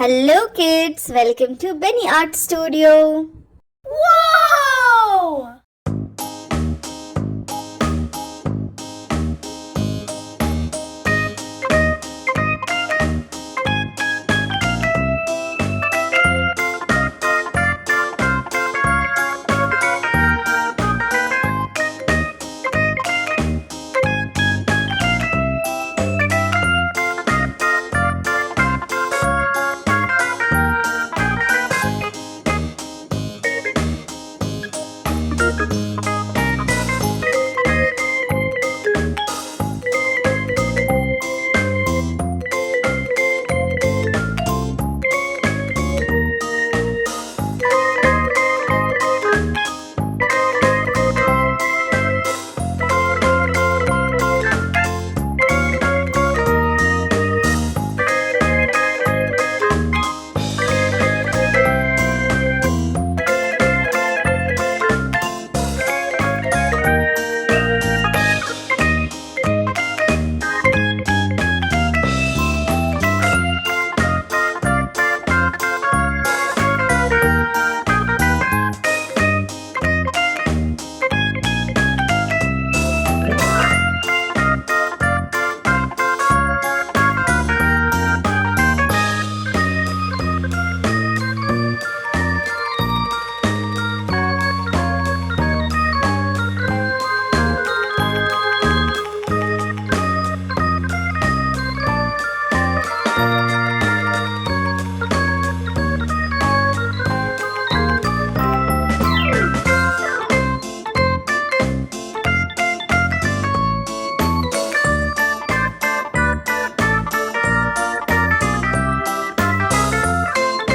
Hello kids, welcome to Benny Art Studio. Whoa!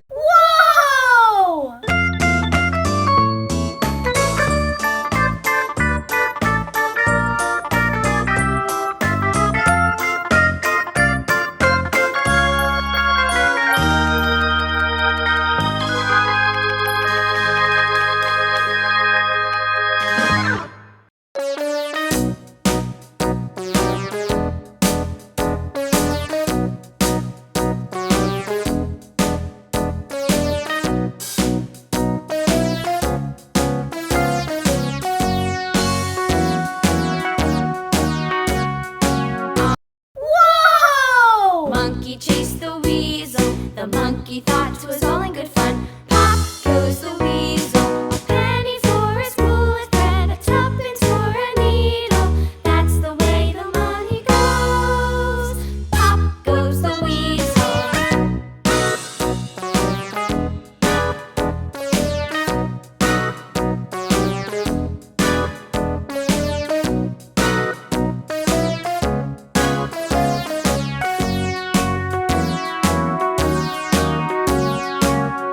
Whoa! Whoa! Monkey chased the weasel. The monkey thought it was all in good fun. Pop goes the weasel. A penny for a spool of thread, a tuppence for a needle. That's the way the money goes. Pop goes the weasel.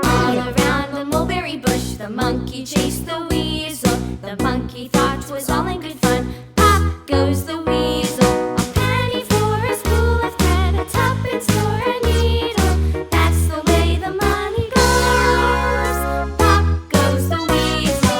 All around the mulberry bush, the monkey chased the weasel. The monkey thought it was all in good fun. Pop goes the weasel. A penny for a spool of thread, a tuppence for a needle. That's the way the money goes. Pop goes the weasel.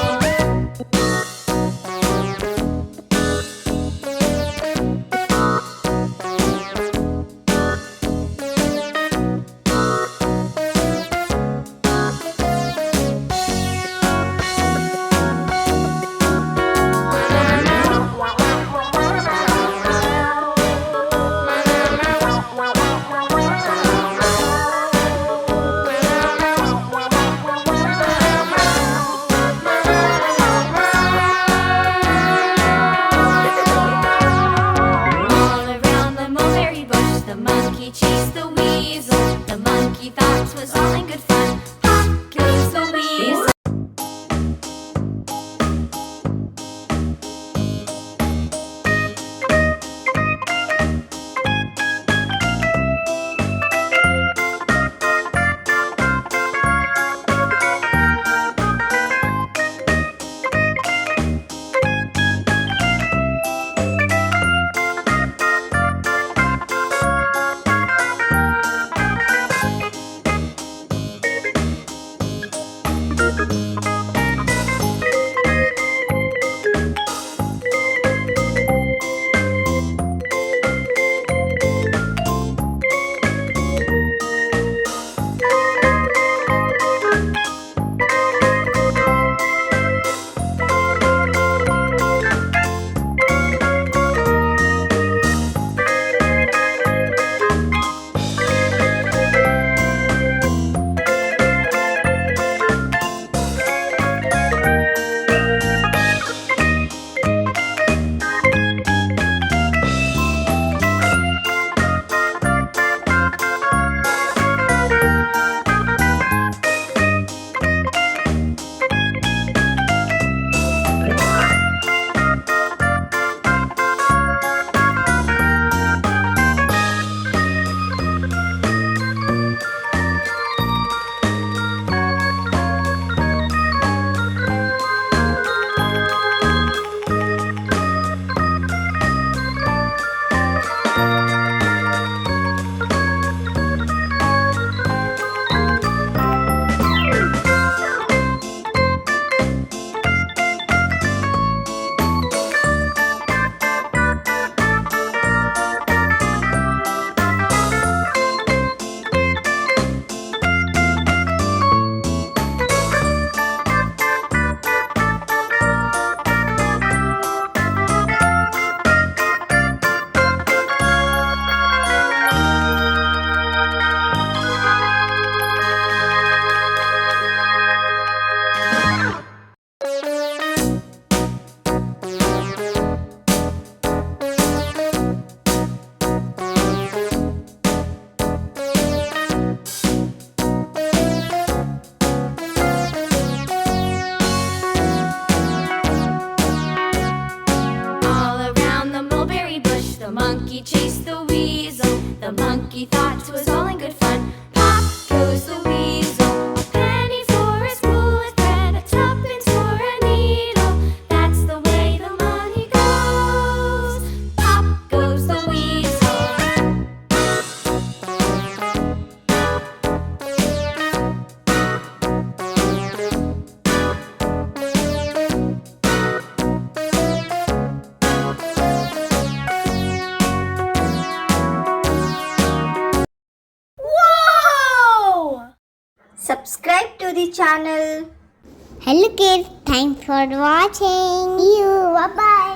All around the mulberry bush, the monkey chased the weasel. The monkey thought it was all in good fun. Pop goes the weasel. subscribe to the channel. Hello kids, thanks for watching. See you. Bye bye.